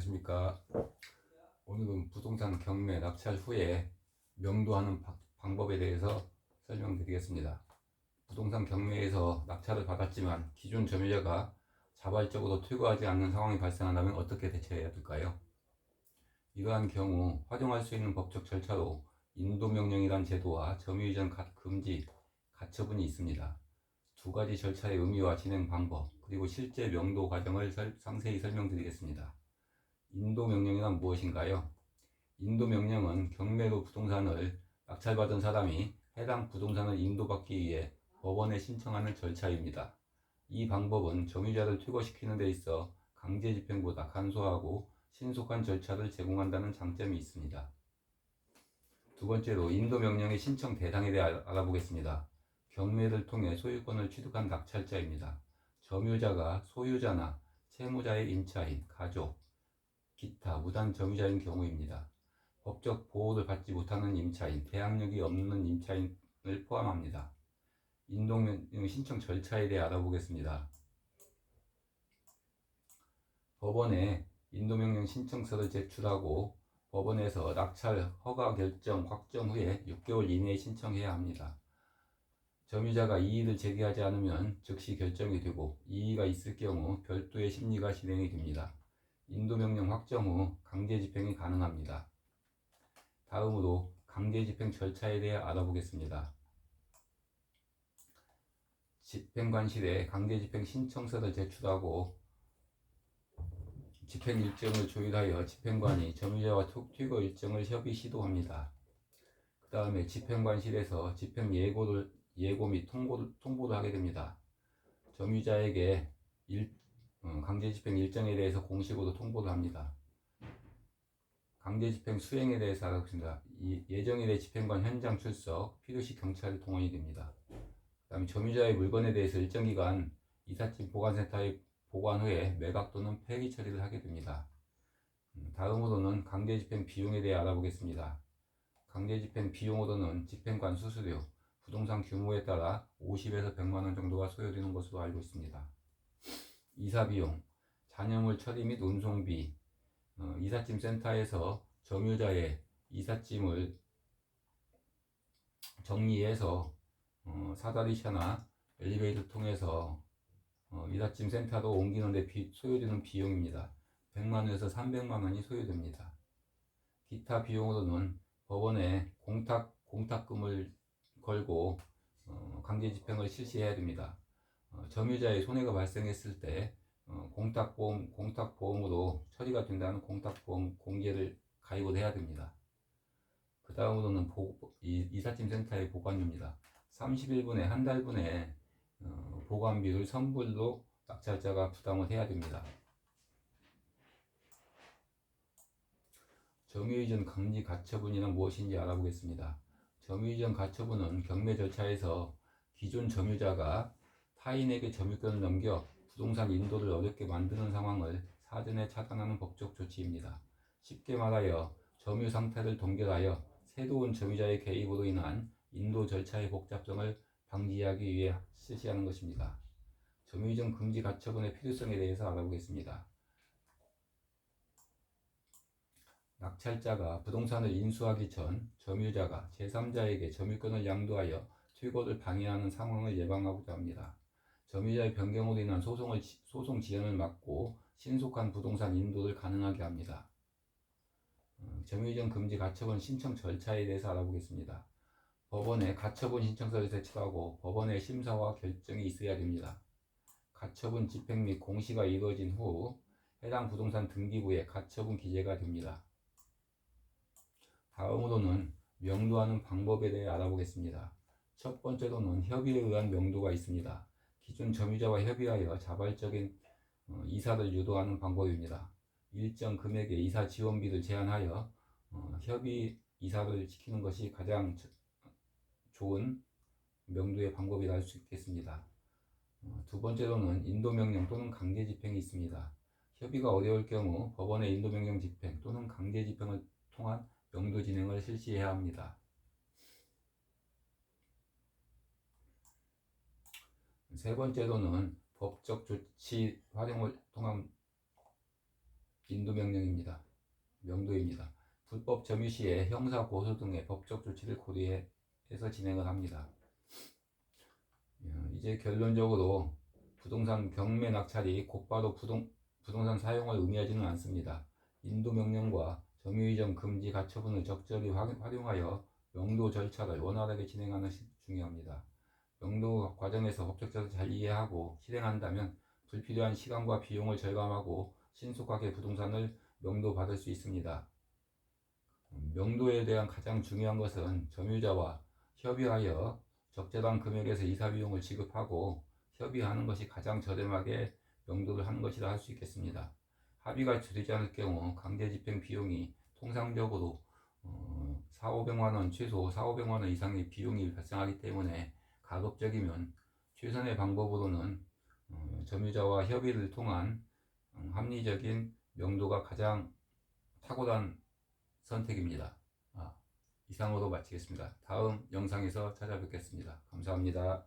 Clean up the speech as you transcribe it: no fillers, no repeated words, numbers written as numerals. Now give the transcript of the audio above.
안녕하십니까. 오늘은 부동산 경매 낙찰 후에 명도하는 방법에 대해서 설명드리겠습니다. 부동산 경매에서 낙찰을 받았지만 기존 점유자가 자발적으로 퇴거하지 않는 상황이 발생한다면 어떻게 대처해야 될까요? 이러한 경우 활용할 수 있는 법적 절차로 인도명령이란 제도와 점유이전 금지 가처분이 있습니다. 두 가지 절차의 의미와 진행 방법, 그리고 실제 명도 과정을 상세히 설명드리겠습니다. 인도명령이란 무엇인가요? 인도명령은 경매로 부동산을 낙찰받은 사람이 해당 부동산을 인도받기 위해 법원에 신청하는 절차입니다. 이 방법은 점유자를 퇴거시키는 데 있어 강제집행보다 간소하고 신속한 절차를 제공한다는 장점이 있습니다. 두 번째로 인도명령의 신청 대상에 대해 알아보겠습니다. 경매를 통해 소유권을 취득한 낙찰자입니다. 점유자가 소유자나 채무자의 임차인, 가족, 기타 무단 점유자인 경우입니다. 법적 보호를 받지 못하는 임차인, 대항력이 없는 임차인을 포함합니다. 인도명령 신청 절차에 대해 알아보겠습니다. 법원에 인도명령 신청서를 제출하고 법원에서 낙찰 허가 결정 확정 후에 6개월 이내에 신청해야 합니다. 점유자가 이의를 제기하지 않으면 즉시 결정이 되고 이의가 있을 경우 별도의 심리가 진행이 됩니다. 인도명령 확정 후 강제집행이 가능합니다. 다음으로 강제집행 절차에 대해 알아보겠습니다. 집행관실에 강제집행 신청서를 제출하고 집행일정을 조율하여 집행관이 점유자와 퇴거 일정을 협의 시도합니다. 그 다음에 집행관실에서 집행 예고 및 통보를 하게 됩니다. 점유자에게 강제집행 일정에 대해서 공식으로 통보를 합니다. 강제집행 수행에 대해서 알아보겠습니다. 예정일에 집행관 현장 출석, 필요시 경찰이 동원이 됩니다. 그 다음에 점유자의 물건에 대해서 일정 기간 이삿짐 보관센터에 보관 후에 매각 또는 폐기 처리를 하게 됩니다. 다음으로는 강제집행 비용에 대해 알아보겠습니다. 강제집행 비용으로는 집행관 수수료, 부동산 규모에 따라 50에서 100만원 정도가 소요되는 것으로 알고 있습니다. 이사비용, 잔여물 처리 및 운송비, 이삿짐 센터에서 점유자의 이삿짐을 정리해서 사다리차나 엘리베이터 통해서 이삿짐 센터로 옮기는 데 소요되는 비용입니다. 100만원에서 300만원이 소요됩니다. 기타 비용으로는 법원에 공탁금을 걸고 강제집행을 실시해야 됩니다. 점유자의 손해가 발생했을 때 공탁보험으로 처리가 된다는 공탁보험 공제를 가입을 해야 됩니다. 그 다음으로는 이삿짐 센터의 보관료입니다. 30일분에 한 달분에 보관비를 선불로 낙찰자가 부담을 해야 됩니다. 점유이전 금지 가처분이란 무엇인지 알아보겠습니다. 점유이전 가처분은 경매 절차에서 기존 점유자가 타인에게 점유권을 넘겨 부동산 인도를 어렵게 만드는 상황을 사전에 차단하는 법적 조치입니다. 쉽게 말하여 점유 상태를 동결하여 새로운 점유자의 개입으로 인한 인도 절차의 복잡성을 방지하기 위해 실시하는 것입니다. 점유이전 금지 가처분의 필요성에 대해서 알아보겠습니다. 낙찰자가 부동산을 인수하기 전 점유자가 제3자에게 점유권을 양도하여 퇴거를 방해하는 상황을 예방하고자 합니다. 점유자의 변경으로 인한 소송 지연을 막고 신속한 부동산 인도를 가능하게 합니다. 점유이전 금지 가처분 신청 절차에 대해서 알아보겠습니다. 법원에 가처분 신청서를 제출하고 법원의 심사와 결정이 있어야 됩니다. 가처분 집행 및 공시가 이루어진 후 해당 부동산 등기부에 가처분 기재가 됩니다. 다음으로는 명도하는 방법에 대해 알아보겠습니다. 첫 번째로는 협의에 의한 명도가 있습니다. 기존 점유자와 협의하여 자발적인 이사를 유도하는 방법입니다. 일정 금액의 이사 지원비를 제한하여 협의 이사를 시키는 것이 가장 좋은 명도의 방법이라 할 수 있겠습니다. 두 번째로는 인도명령 또는 강제집행이 있습니다. 협의가 어려울 경우 법원의 인도명령 집행 또는 강제집행을 통한 명도 진행을 실시해야 합니다. 세 번째로는 법적 조치 활용을 통한 빈도명령입니다. 명도입니다. 불법 점유 시에 형사 고소 등의 법적 조치를 고려해서 진행을 합니다. 이제 결론적으로 부동산 경매 낙찰이 곧바로 부동산 사용을 의미하지는 않습니다. 인도명령과 점유이전 금지 가처분을 적절히 활용하여 명도 절차를 원활하게 진행하는 것이 중요합니다. 명도 과정에서 법적 절차를 잘 이해하고 실행한다면 불필요한 시간과 비용을 절감하고 신속하게 부동산을 명도받을 수 있습니다. 명도에 대한 가장 중요한 것은 점유자와 협의하여 적절한 금액에서 이사비용을 지급하고 협의하는 것이 가장 저렴하게 명도를 하는 것이라 할 수 있겠습니다. 합의가 되지 않을 경우 강제집행 비용이 통상적으로 4,500만원, 최소 4,500만원 이상의 비용이 발생하기 때문에 가급적이면 최선의 방법으로는 점유자와 협의를 통한 합리적인 명도가 가장 탁월한 선택입니다. 이상으로 마치겠습니다. 다음 영상에서 찾아뵙겠습니다. 감사합니다.